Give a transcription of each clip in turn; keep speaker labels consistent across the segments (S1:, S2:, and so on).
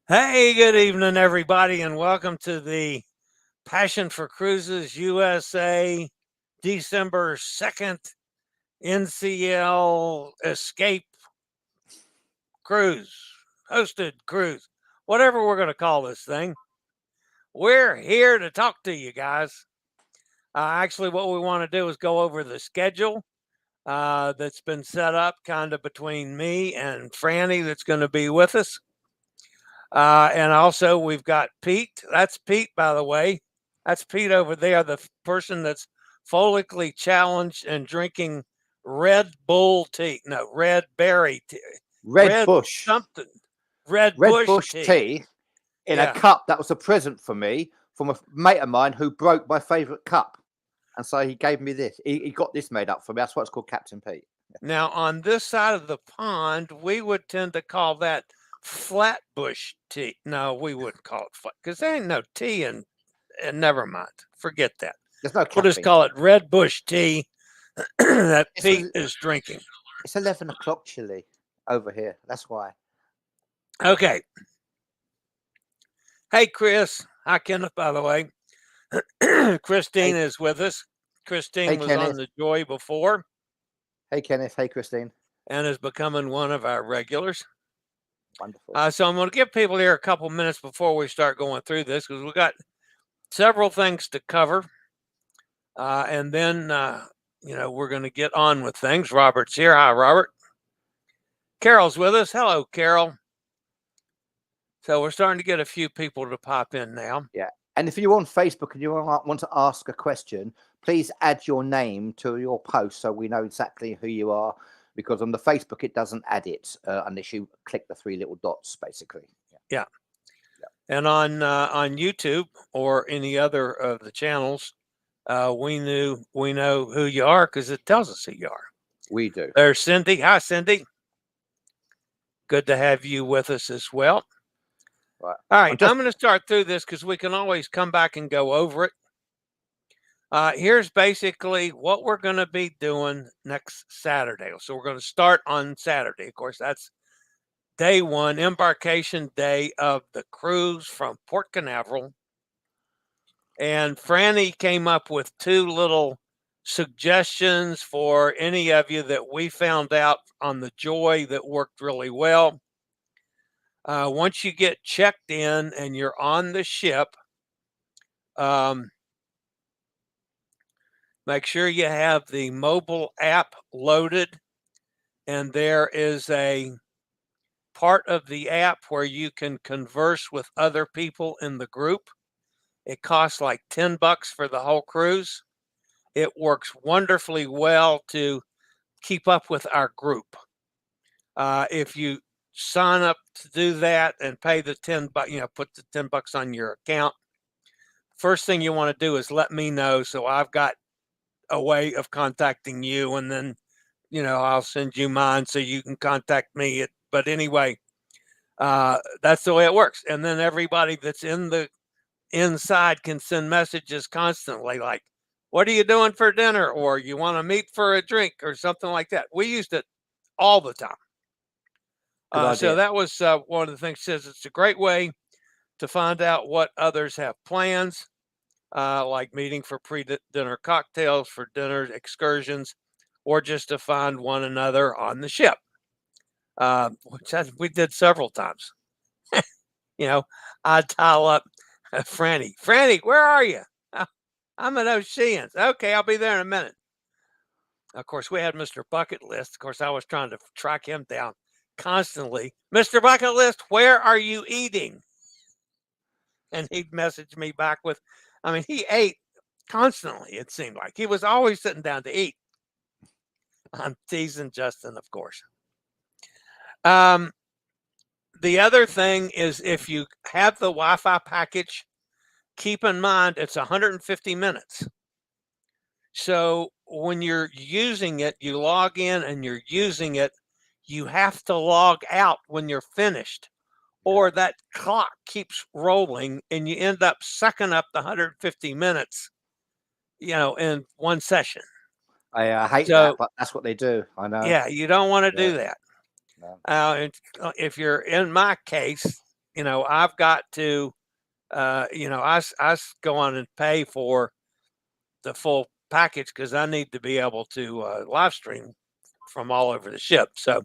S1: Hey, good evening, everybody, and welcome to the Passion for Cruises USA December 2nd NCL Escape Cruise, hosted cruise, whatever we're going to call this thing. We're here to talk to you guys. Actually, what we want to do is go over the schedule that's been set up kind of between me and Franny that's going to be with us. And also, we've got Pete. That's Pete, by the way. That's Pete over there, the person that's follically challenged and drinking Red Bull tea. No, red berry tea.
S2: Red Bush.
S1: Something. Red
S2: Bush tea in a cup that was a present for me from a mate of mine who broke my favourite cup. And so he gave me this. He got this made up for me. That's why it's called Captain Pete.
S1: Now, on this side of the pond, we would tend to call that Flatbush tea. No, we wouldn't call it flat because there ain't no tea and never mind. Forget that.
S2: There's no
S1: We'll just call it Red Bush tea that Pete is drinking.
S2: It's 11 o'clock chilly over here. That's why.
S1: Okay. Hey, Chris. Hi, Kenneth, by the way. Christine is with us. Christine was Kenneth. On the Joy before.
S2: Hey, Kenneth. Hey, Christine.
S1: And is becoming one of our regulars.
S2: Wonderful.
S1: So I'm going to give people here a couple minutes before we start going through this because we've got several things to cover. And then, we're going to get on with things. Robert's here. Hi, Robert. Carol's with us. Hello, Carol. So we're starting to get a few people to pop in now.
S2: Yeah. And if you're on Facebook and you want to ask a question, please add your name to your post so we know exactly who you are. Because on the Facebook, it doesn't add it unless you click the three little dots, basically.
S1: Yeah. And on YouTube or any other of the channels, we know who you are because it tells us who you are.
S2: We do.
S1: There's Cindy. Hi, Cindy. Good to have you with us as well.
S2: Right.
S1: All right. I'm going to start through this because we can always come back and go over it. Here's basically what we're going to be doing next Saturday. So we're going to start on Saturday. Of course, that's day one, embarkation day of the cruise from Port Canaveral. And Franny came up with two little suggestions for any of you that we found out on the Joy that worked really well. Once you get checked in and you're on the ship, make sure you have the mobile app loaded, and there is a part of the app where you can converse with other people in the group. It costs like $10 for the whole cruise. It works wonderfully well to keep up with our group. If you sign up to do that and pay the $10, put the $10 on your account, first thing you want to do is let me know so I've got a way of contacting you, and then I'll send you mine so you can contact me. But anyway, that's the way it works. And then everybody that's inside can send messages constantly, like, what are you doing for dinner, or you want to meet for a drink, or something like that. We used it all the time. So that was one of the things. Says it's a great way to find out what others have plans, like meeting for pre-dinner cocktails, for dinner excursions, or just to find one another on the ship, which we did several times. I'd dial up Franny. Franny, where are you? I'm at Oceans. Okay, I'll be there in a minute. Of course, we had Mr. Bucket List. Of course, I was trying to track him down constantly. Mr. Bucket List, where are you eating? And he'd message me back with, he ate constantly, it seemed like. He was always sitting down to eat. I'm teasing Justin, of course. The other thing is, if you have the Wi-Fi package, keep in mind it's 150 minutes. So when you're using it, you log in and you're using it, you have to log out when you're finished, or that clock keeps rolling and you end up sucking up the 150 minutes, in one session.
S2: I hate that, but that's what they do. I know.
S1: Yeah, you don't want to do that. No. If you're in my case, I've got to, I go on and pay for the full package because I need to be able to live stream from all over the ship. So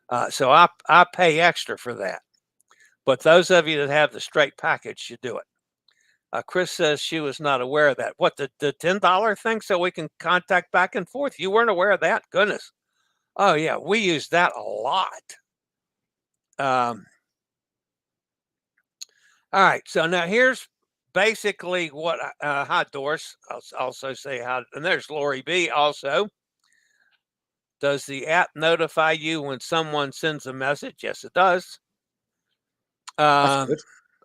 S1: I pay extra for that. But those of you that have the straight package should do it. Chris says she was not aware of that. What, the $10 thing so we can contact back and forth? You weren't aware of that? Goodness. Oh, yeah, we use that a lot. All right, so now here's basically what, hi, Doris. I'll also say hi, and there's Lori B also. Does the app notify you when someone sends a message? Yes, it does.
S2: That's good.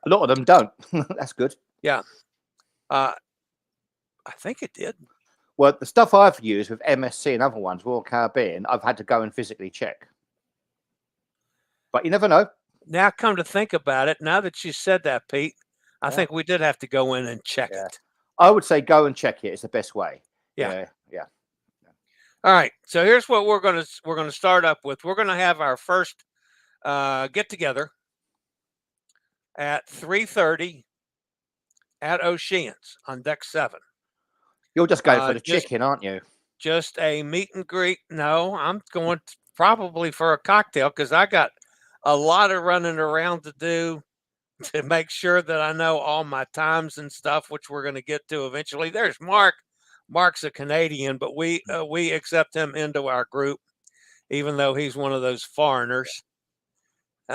S2: A lot of them don't. That's good.
S1: Yeah. I think it did.
S2: Well, the stuff I've used with MSC and other ones, Royal Caribbean, I've had to go and physically check. But you never know.
S1: Now, come to think about it, now that you said that, Pete, I think we did have to go in and check it.
S2: I would say go and check it. It's the best way.
S1: Yeah.
S2: Yeah.
S1: All right. So here's what we're gonna start up with. We're gonna have our first get together at 3:30 at Oceans on deck 7.
S2: You're just going for the chicken, aren't you?
S1: Just a meet and greet. No, I'm going probably for a cocktail because I got a lot of running around to do to make sure that I know all my times and stuff, which we're going to get to eventually. There's Mark. Mark's a Canadian, but we accept him into our group, even though he's one of those foreigners.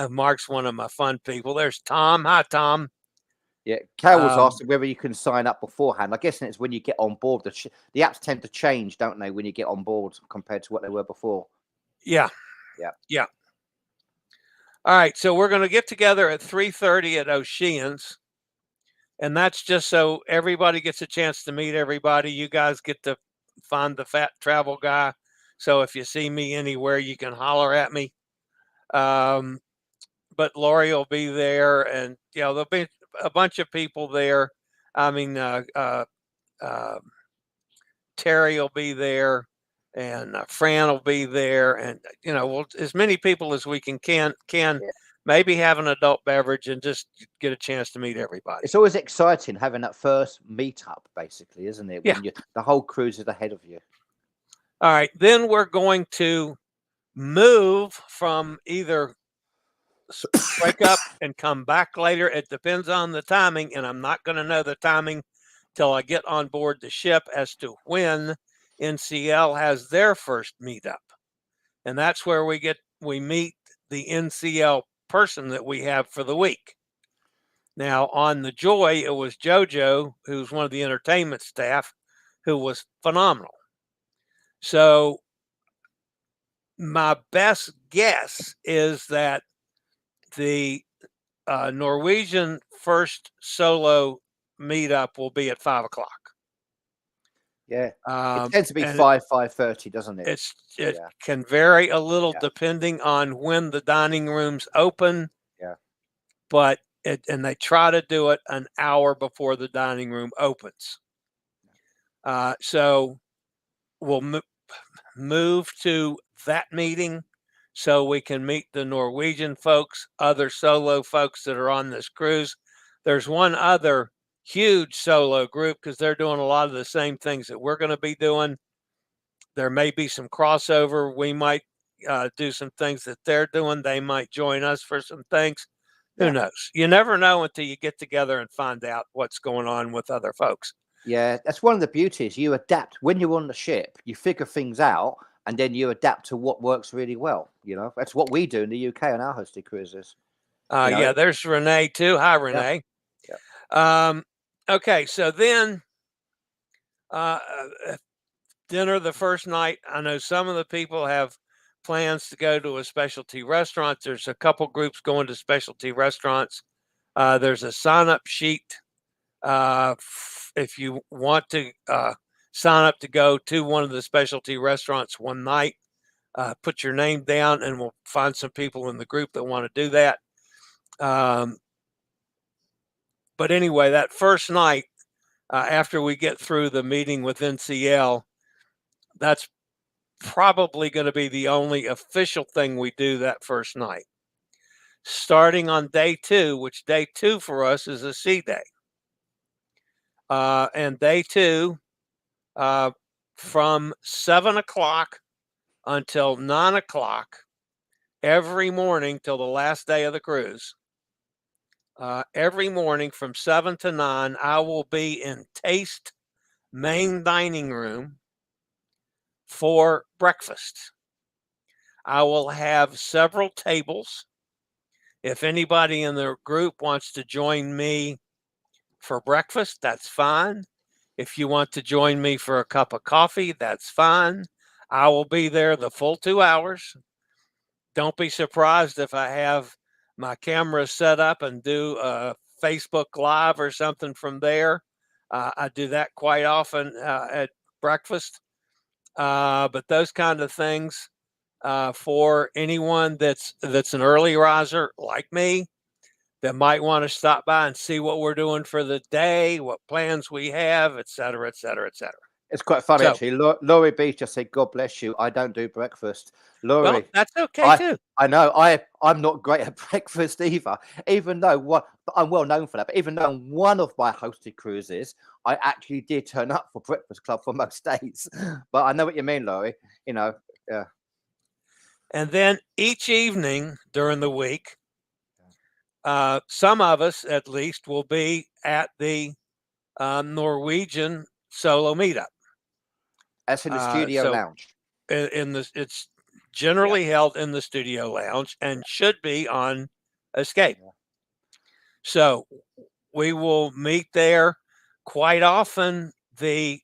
S1: Mark's one of my fun people. There's Tom. Hi, Tom.
S2: Yeah, Carol was asking whether you can sign up beforehand. I guess it's when you get on board. The apps tend to change, don't they, when you get on board compared to what they were before?
S1: Yeah. All right, so we're going to get together at 3:30 at Oceans, and that's just so everybody gets a chance to meet everybody. You guys get to find the fat travel guy, so if you see me anywhere, you can holler at me. But Lori will be there, and there'll be a bunch of people there. I mean, Terry will be there, and Fran will be there, and we'll as many people as we can maybe have an adult beverage and just get a chance to meet everybody.
S2: It's always exciting having that first meetup, basically, isn't it? When the whole cruise is ahead of you.
S1: All right, then we're going to move from either break up and come back later. It depends on the timing, and I'm not going to know the timing till I get on board the ship as to when NCL has their first meetup. And that's where we meet the NCL person that we have for the week. Now, on the Joy, it was JoJo, who's one of the entertainment staff, who was phenomenal. So my best guess is that the Norwegian first solo meetup will be at 5 o'clock.
S2: Yeah, it tends to be 5:30, doesn't it?
S1: It can vary a little depending on when the dining rooms open.
S2: Yeah,
S1: but and they try to do it an hour before the dining room opens. So we'll move to that meeting so we can meet the Norwegian folks, other solo folks that are on this cruise. There's one other huge solo group because they're doing a lot of the same things that we're going to be doing. There may be some crossover. We might do some things that they're doing. They might join us for some things. Who knows? You never know until you get together and find out what's going on with other folks.
S2: Yeah, that's one of the beauties. You adapt when you're on the ship. You figure things out, and then you adapt to what works really well. That's what we do in the UK on our hosted cruises.
S1: Yeah, there's Renee too. Hi, Renee. Yeah. Okay, so then dinner the first night. I know some of the people have plans to go to a specialty restaurant. There's a couple groups going to specialty restaurants. There's a sign-up sheet if you want to sign up to go to one of the specialty restaurants one night. Put your name down, and we'll find some people in the group that want to do that. But anyway, that first night, after we get through the meeting with NCL, that's probably going to be the only official thing we do that first night. starting on day 2, which day 2 for us is a sea day. And day 2, from 7 o'clock until 9 o'clock every morning till the last day of the cruise. Every morning from 7 to 9, I will be in Taste main dining room for breakfast. I will have several tables. If anybody in the group wants to join me for breakfast, that's fine. If you want to join me for a cup of coffee, that's fine. I will be there the full 2 hours. Don't be surprised if I have my camera set up and do a Facebook Live or something from there. I do that quite often at breakfast. But those kind of things for anyone that's an early riser like me that might want to stop by and see what we're doing for the day, what plans we have, et cetera, et cetera, et cetera.
S2: It's quite funny,
S1: So,
S2: actually. Laurie B just said, "God bless you. I don't do breakfast."
S1: well,
S2: Laurie,
S1: that's okay too.
S2: I know I'm not great at breakfast either. Even though I'm well known for that, but even though on one of my hosted cruises, I actually did turn up for breakfast club for most days. But I know what you mean, Laurie. You know, yeah.
S1: And then each evening during the week, some of us at least will be at the Norwegian solo meetup.
S2: That's in the studio
S1: So
S2: lounge.
S1: it's
S2: Yeah.
S1: generally held in the studio lounge and should be on Escape.
S2: Yeah.
S1: So we will meet there quite often. The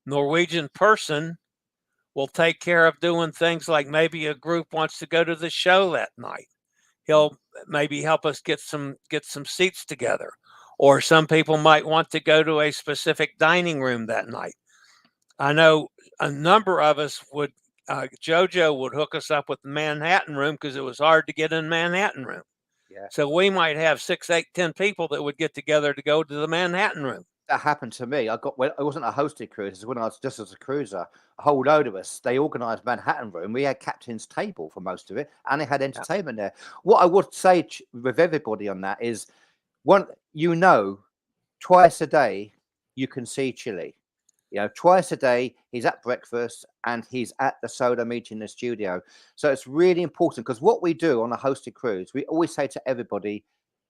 S1: Norwegian person will take care of doing things like maybe a group wants to go to the show that night. He'll maybe help us get some seats together, or some people might want to go to a specific dining room that night. I know a number of us would. JoJo would hook us up with the Manhattan room because it was hard to get in Manhattan room.
S2: Yeah.
S1: So we might have 6, 8, 10 people that would get together to go to the Manhattan room.
S2: That happened to me. Well, it wasn't a hosted cruise. It was when I was just as a cruiser. A whole load of us. They organised Manhattan room. We had captain's table for most of it, and they had
S1: Yeah.
S2: entertainment there. What I would say with everybody on that is, twice a day you can see Chili. Twice a day he's at breakfast and he's at the soda meeting in the studio. So it's really important, because what we do on a hosted cruise, we always say to everybody,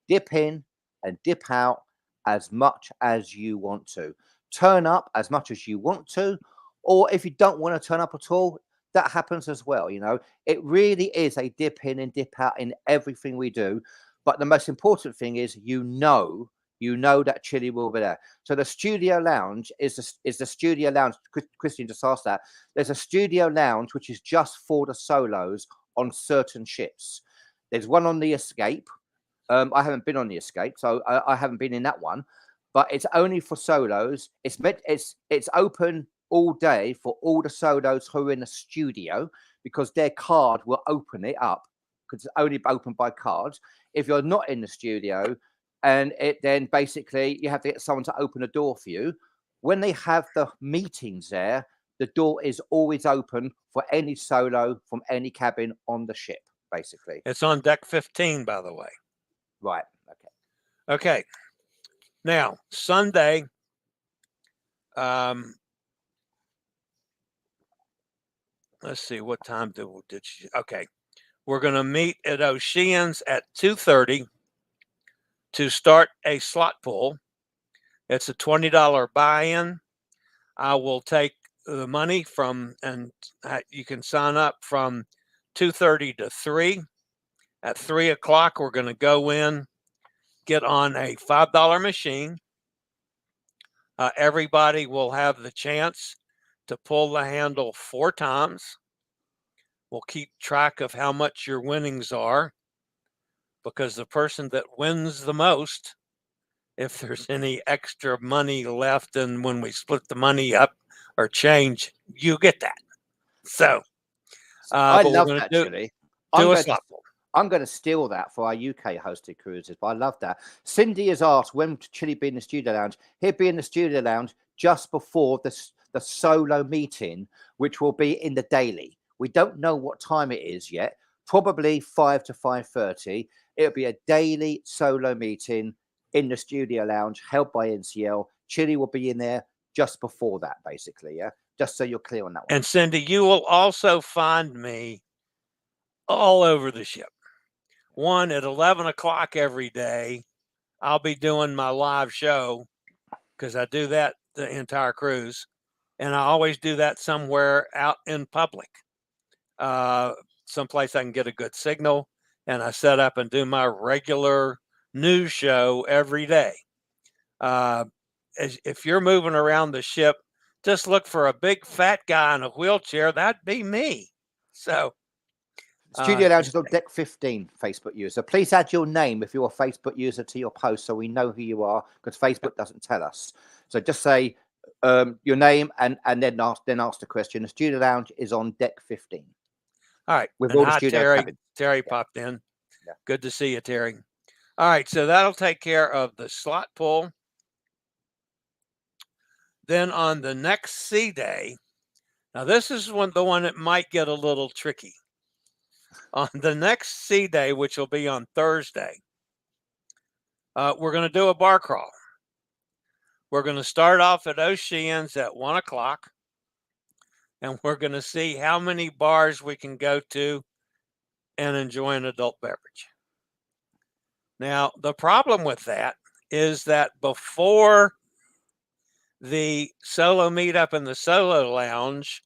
S2: dip in and dip out as much as you want to. Turn up as much as you want to, or if you don't want to turn up at all, that happens as well. It really is a dip in and dip out in everything we do. But the most important thing is, that Chili will be there. So the studio lounge is the studio lounge. Christian just asked that. There's a studio lounge which is just for the solos on certain ships. There's one on the Escape. I haven't been on the Escape, so I haven't been in that one. But it's only for solos. It's open all day for all the solos who are in the studio, because their card will open it up, because it's only open by cards. If you're not in the studio, and then basically you have to get someone to open a door for you. When they have the meetings there, the door is always open for any solo from any cabin on the ship, basically.
S1: It's on deck 15, by the way.
S2: Right.
S1: Okay. Now, Sunday, let's see, what time did she? Okay. We're going to meet at Oceans at 2:30 to start a slot pool. It's a $20 buy-in. I will take the money and you can sign up from 2:30 to 3. At 3 o'clock, we're going to go in, get on a $5 machine. Everybody will have the chance to pull the handle 4 times. We'll keep track of how much your winnings are, because the person that wins the most, if there's any extra money left, and when we split the money up or change, you get that. So,
S2: I
S1: but
S2: love
S1: we're
S2: that,
S1: going
S2: Chili.
S1: to do a slot pool.
S2: I'm going to steal that for our UK hosted cruises, but I love that. Cindy has asked when Chili be in the studio lounge. He'll be in the studio lounge just before the solo meeting, which will be in the daily. We don't know what time it is yet, probably 5 to 5:30. It'll be a daily solo meeting in the studio lounge held by NCL. Chili will be in there just before that, basically. Yeah, just so you're clear on that one.
S1: And Cindy, you will also find me all over the ship. One, at 11 o'clock every day, I'll be doing my live show, because I do that the entire cruise. And I always do that somewhere out in public, someplace I can get a good signal. And I set up and do my regular news show every day. If you're moving around the ship, just look for a big fat guy in a wheelchair. That'd be me. So
S2: Studio Lounge is on deck 15, Facebook user. Please add your name if you're a Facebook user to your post so we know who you are, because Facebook doesn't tell us. So just say your name and then ask the question. The Studio Lounge is on deck 15.
S1: All right.
S2: With
S1: and
S2: all the
S1: hi,
S2: studio
S1: Terry.
S2: cabins.
S1: Terry popped in. Yeah. Good to see you, Terry. All right. So that'll take care of the slot pull. Then on the next sea day, now this is the one that might get a little tricky. On the next sea day, which will be on Thursday, we're going to do a bar crawl. We're going to start off at Oceans at 1 o'clock, and we're going to see how many bars we can go to and enjoy an adult beverage. Now, the problem with that is that before the solo meetup in the solo lounge,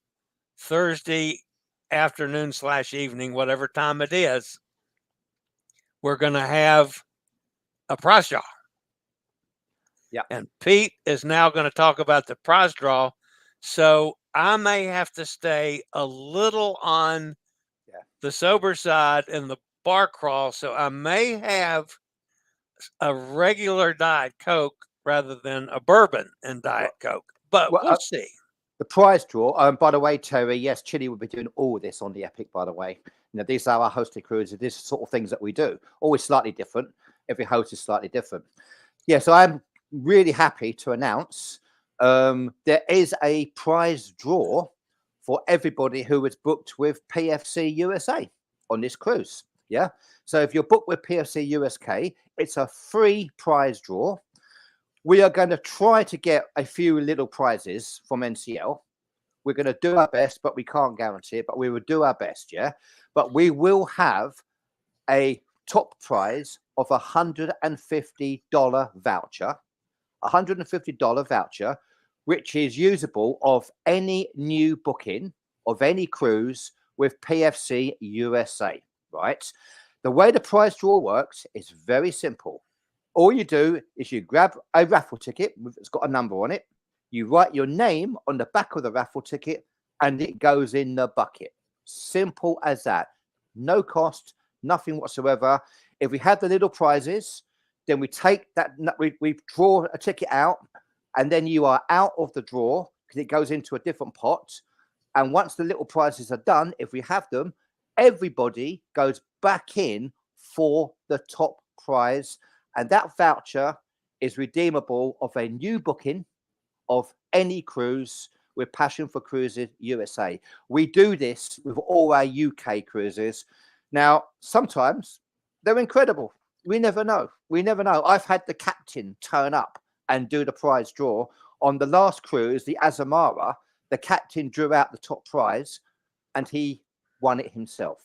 S1: Thursday afternoon / evening, whatever time it is, we're going to have a prize draw.
S2: Yeah.
S1: And Pete is now going to talk about the prize draw. So I may have to stay a little on the sober side in the bar crawl. So I may have a regular Diet Coke rather than a bourbon and Diet Coke, but we'll see.
S2: The prize draw, by the way, Terry, yes, Chili will be doing all this on the Epic, by the way. These are our hosted cruises. These are sort of things that we do. Always slightly different. Every host is slightly different. Yeah, so I'm really happy to announce there is a prize draw for everybody who was booked with PFC USA on this cruise. Yeah, so if you're booked with PFC USA, it's a free prize draw. We are going to try to get a few little prizes from NCL. We're going to do our best, but we can't guarantee it, but we will do our best, yeah? But we will have a top prize of $150 voucher, $150 voucher, which is usable of any new booking of any cruise with PFC USA, right? The way the prize draw works is very simple. All you do is you grab a raffle ticket. It's got a number on it. You write your name on the back of the raffle ticket and it goes in the bucket. Simple as that. No cost, nothing whatsoever. If we have the little prizes, then we take that, we draw a ticket out, and then you are out of the draw because it goes into a different pot. And once the little prizes are done, if we have them, everybody goes back in for the top prize. And that voucher is redeemable of a new booking of any cruise with Passion for Cruises USA. We do this with all our UK cruises. Now, sometimes they're incredible. We never know. We never know. I've had the captain turn up and do the prize draw. On the last cruise, the Azamara, the captain drew out the top prize and he won it himself.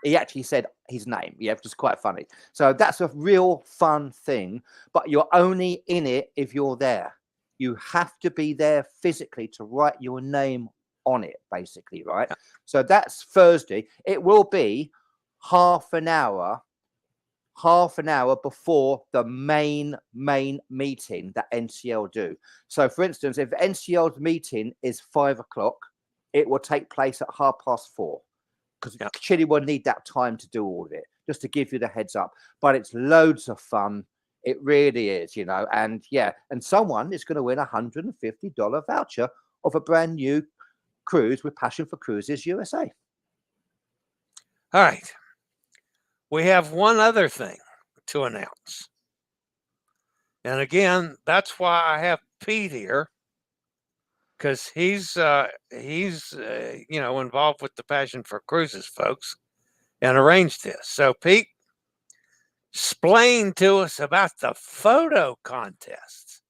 S2: He actually said his name. Yeah, which is quite funny. So that's a real fun thing, but you're only in it if you're there. You have to be there physically to write your name on it, basically, right? So that's Thursday. It will be half an hour before the main meeting that NCL do. So for instance, if NCL's meeting is 5 o'clock, it will take place at 4:30. Because Chili will need that time to do all of it, just to give you the heads up. But it's loads of fun. It really is, you know. And yeah, and someone is going to win a $150 voucher of a brand new cruise with Passion for Cruises USA.
S1: All right. We have one other thing to announce. And again, that's why I have Pete here, because he's involved with the Passion for Cruises folks. and arrange this. So, Pete, explain to us about the photo contests.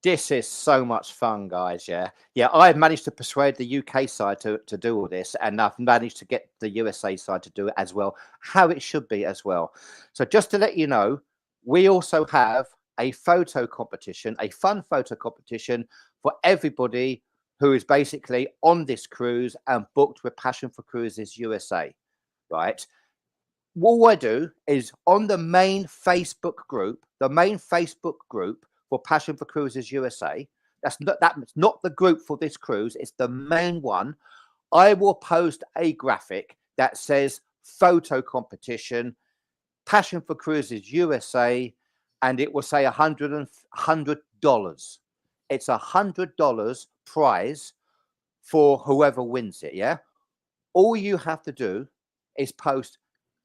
S2: This is so much fun, guys. Yeah. I've managed to persuade the UK side to do all this, and I've managed to get the USA side to do it as well, how it should be as well. So just to let you know, we also have a photo competition, a fun photo competition for everybody who is basically on this cruise and booked with Passion for Cruises USA, right? All I do is on the main Facebook group, for Passion for Cruises USA. That's not the group for this cruise. It's the main one. I will post a graphic that says photo competition, Passion for Cruises USA, and it will say $100. It's $100 prize for whoever wins it. Yeah. All you have to do is post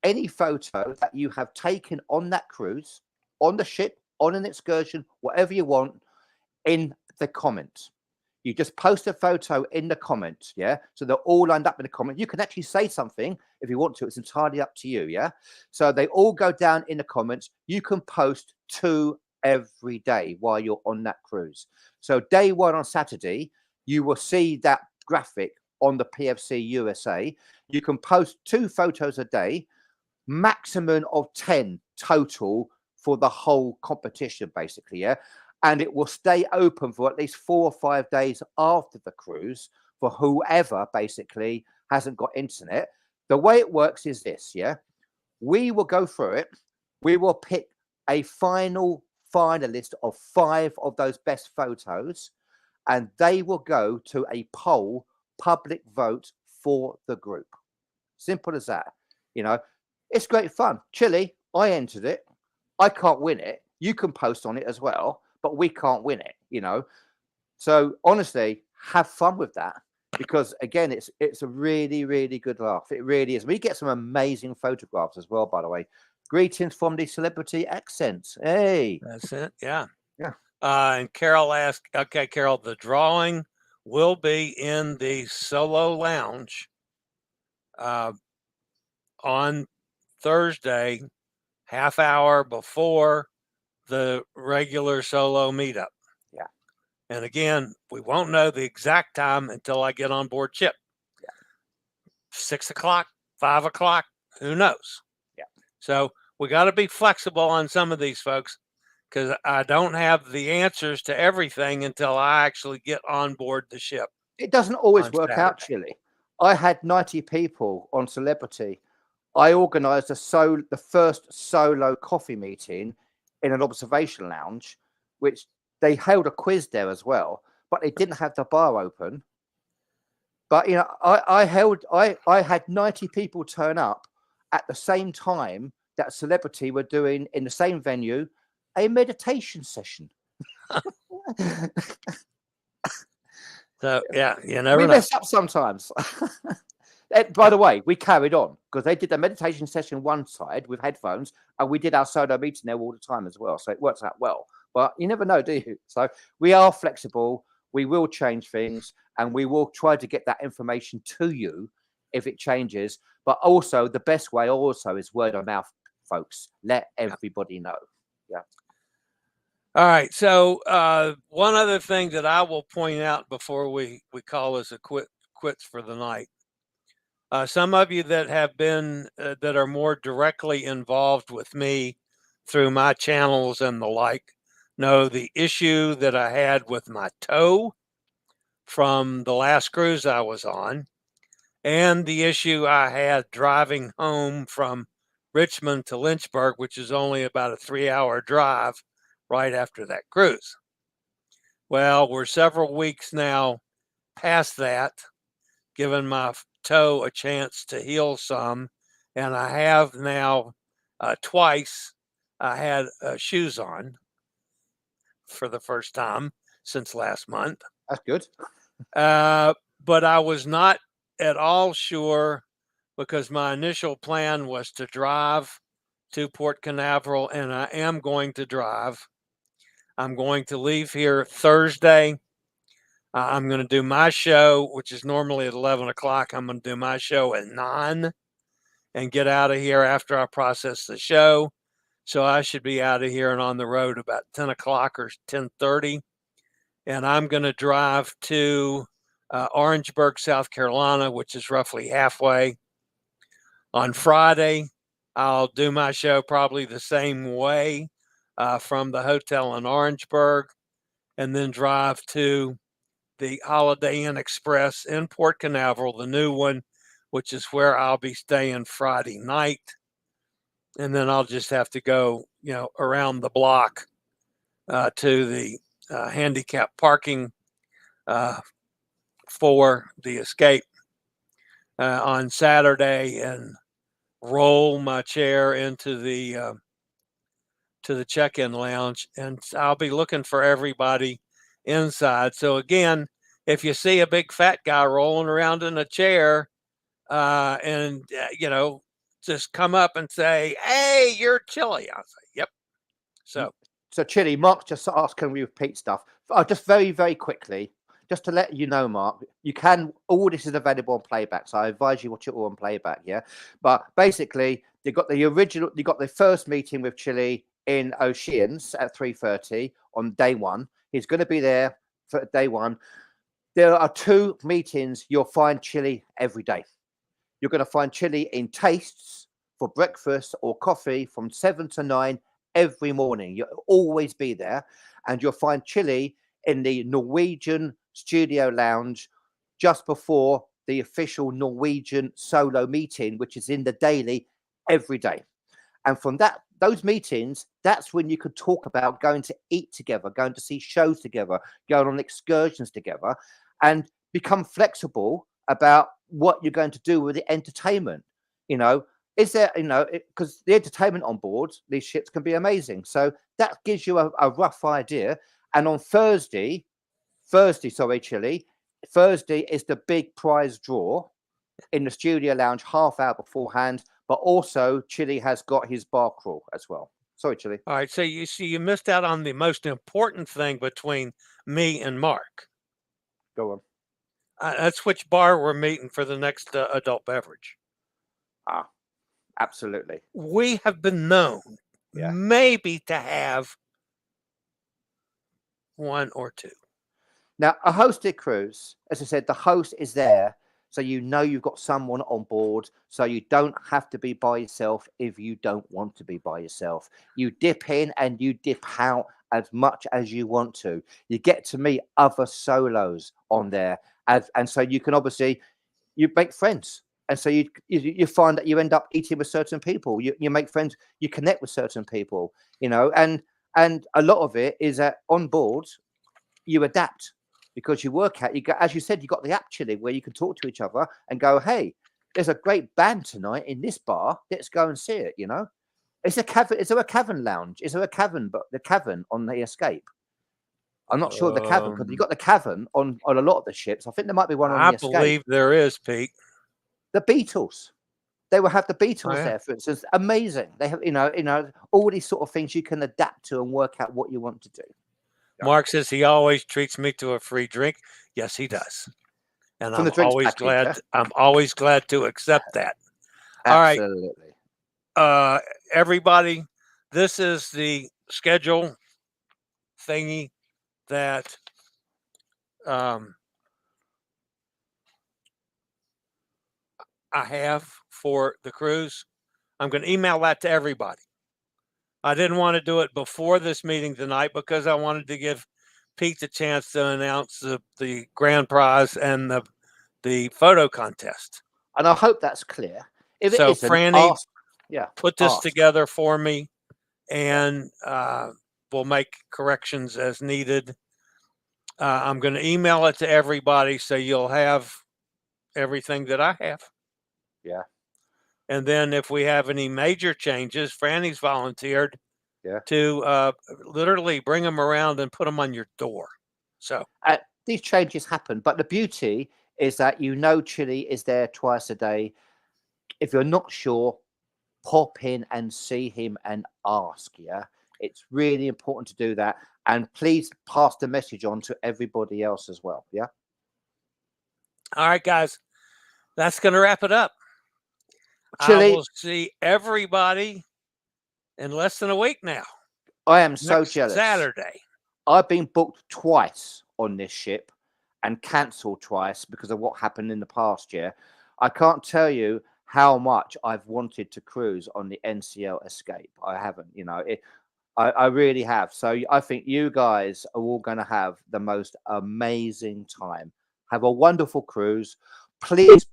S2: any photo that you have taken on that cruise, on the ship, on an excursion, whatever you want, in the comments. You just post a photo in the comments, yeah? So they're all lined up in the comment. You can actually say something if you want to. It's entirely up to you, yeah? So they all go down in the comments. You can post 2 every day while you're on that cruise. So day 1 on Saturday, you will see that graphic on the PFC USA. You can post 2 photos a day, maximum of 10 total for the whole competition, basically, yeah? And it will stay open for at least 4 or 5 days after the cruise for whoever basically hasn't got internet. The way it works is this, yeah? We will go through it. We will pick a finalist of 5 of those best photos, and they will go to a poll, public vote for the group. Simple as that. You know, it's great fun. Chile, I entered it. I can't win it. You can post on it as well, but we can't win it, you know. So honestly, have fun with that, because again, it's a really, really good laugh. It really is. We get some amazing photographs as well, by the way. Greetings from the celebrity accents. Hey.
S1: That's it. Yeah.
S2: Yeah.
S1: And Carol asked, okay, Carol, the drawing will be in the solo lounge on Thursday, half hour before the regular solo meetup.
S2: Yeah.
S1: And again, we won't know the exact time until I get on board ship.
S2: Yeah.
S1: 6 o'clock, 5 o'clock, who knows?
S2: Yeah.
S1: So we got to be flexible on some of these folks, because I don't have the answers to everything until I actually get on board the ship.
S2: It doesn't always
S1: on
S2: work out,
S1: Saturday.
S2: Chile. I had 90 people on Celebrity. I organized the first solo coffee meeting in an observation lounge, which they held a quiz there as well, but they didn't have the bar open. But you know, I had 90 people turn up at the same time that Celebrity were doing in the same venue a meditation session.
S1: So yeah, you never
S2: We
S1: know.
S2: mess up sometimes. By the way, we carried on because they did the meditation session one side with headphones, and we did our solo meeting there all the time as well. So it works out well. But you never know, do you? So we are flexible. We will change things, and we will try to get that information to you if it changes. But also, the best way also is word of mouth, folks. Let everybody know. Yeah.
S1: All right. So one other thing that I will point out before we call this a quits for the night. Some of you that have been that are more directly involved with me through my channels and the like know the issue that I had with my tow from the last cruise I was on, and the issue I had driving home from Richmond to Lynchburg, which is only about a 3-hour drive right after that cruise. Well, we're several weeks now past that, given my toe a chance to heal some, and I have now twice I had shoes on for the first time since last month.
S2: That's good.
S1: But I was not at all sure, because my initial plan was to drive to Port Canaveral, and I am going to drive. I'm going to leave here Thursday. I'm going to do my show, which is normally at 11 o'clock. I'm going to do my show at 9. and get out of here after I process the show. So I should be out of here and on the road about 10 o'clock or 10:30. And I'm going to drive to Orangeburg, South Carolina, which is roughly halfway. On Friday, I'll do my show probably the same way from the hotel in Orangeburg, and then drive to the Holiday Inn Express in Port Canaveral, the new one, which is where I'll be staying Friday night. And then I'll just have to go, around the block to the handicap parking for the Escape on Saturday and roll my chair into the check-in lounge, and I'll be looking for everybody inside. So again, if you see a big fat guy rolling around in a chair, and just come up and say, "Hey, you're Chili." I'll say, "Yep."
S2: So Chili, Mark just asked, can we repeat stuff? Just very, very quickly, just to let you know, Mark, all this is available on playback. So I advise you watch it all on playback. Yeah. But basically, you got the first meeting with Chili in Oceans at 3:30 on day one. He's going to be there for day one. There are 2 meetings. You'll find Chili every day. You're going to find Chili in Tastes for breakfast or coffee from 7 to 9 every morning. You'll always be there. And you'll find Chili in the Norwegian studio lounge just before the official Norwegian solo meeting, which is in the daily every day. And from those meetings, that's when you could talk about going to eat together, going to see shows together, going on excursions together, and become flexible about what you're going to do with the entertainment. Is there, because the entertainment on board these ships can be amazing. So that gives you a rough idea. And on Thursday, sorry, Chili, Thursday is the big prize draw in the studio lounge half hour beforehand. But also, Chili has got his bar crawl as well. Sorry, Chili.
S1: All right. So you missed out on the most important thing between me and Mark.
S2: Go on.
S1: That's which bar we're meeting for the next adult beverage.
S2: Absolutely.
S1: We have been known maybe to have 1 or 2.
S2: Now, a hosted cruise, as I said, the host is there. So you've got someone on board. So you don't have to be by yourself if you don't want to be by yourself. You dip in and you dip out as much as you want to. You get to meet other solos on there. And so you can obviously, you make friends. And so you find that you end up eating with certain people. You make friends, you connect with certain people, and a lot of it is that on board, you adapt. Because you work out, as you said, you got the app Chili where you can talk to each other and go, "Hey, there's a great band tonight in this bar. Let's go and see it." It's a cavern. Is there a cavern lounge? Is there a cavern? But the cavern on the Escape, I'm not sure of the cavern because you got the cavern on a lot of the ships. I think there might be one on the Escape.
S1: I believe there is, Pete.
S2: The Beatles. They will have the Beatles
S1: Oh, yeah.
S2: there, for instance. Amazing. They have, all these sort of things you can adapt to and work out what you want to do.
S1: Mark says he always treats me to a free drink. Yes, he does. And I'm always glad to accept that.
S2: Absolutely.
S1: All right. Everybody, this is the schedule thingy that I have for the cruise. I'm going to email that to everybody. I didn't want to do it before this meeting tonight because I wanted to give Pete the chance to announce the grand prize and the photo contest.
S2: And I hope that's clear. If it isn't,
S1: Franny, put this
S2: ask.
S1: together for me, and we'll make corrections as needed. I'm going to email it to everybody so you'll have everything that I have.
S2: Yeah.
S1: And then if we have any major changes, Franny's volunteered to literally bring them around and put them on your door. So
S2: these changes happen, but the beauty is that Chili is there twice a day. If you're not sure, pop in and see him and ask. Yeah, it's really important to do that, and please pass the message on to everybody else as well. Yeah.
S1: All right, guys, that's going to wrap it up. I
S2: Chili,
S1: will see everybody in less than a week now.
S2: I am so
S1: Next
S2: jealous.
S1: Saturday.
S2: I've been booked twice on this ship and cancelled twice because of what happened in the past year. I can't tell you how much I've wanted to cruise on the NCL Escape. I haven't, I really have. So I think you guys are all going to have the most amazing time. Have a wonderful cruise. Please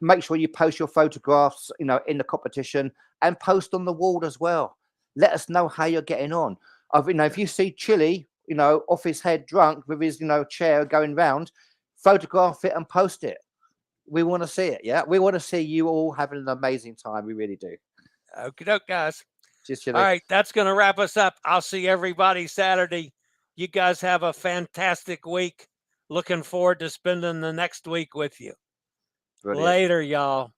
S2: make sure you post your photographs, in the competition, and post on the wall as well. Let us know how you're getting on. If you see Chili, off his head drunk with his, chair going round, photograph it and post it. We want to see it. Yeah. We want to see you all having an amazing time. We really do.
S1: Okie doke, guys.
S2: Cheers,
S1: All
S2: Chili.
S1: right, that's going to wrap us up. I'll see everybody Saturday. You guys have a fantastic week. Looking forward to spending the next week with you.
S2: Brilliant.
S1: Later, y'all.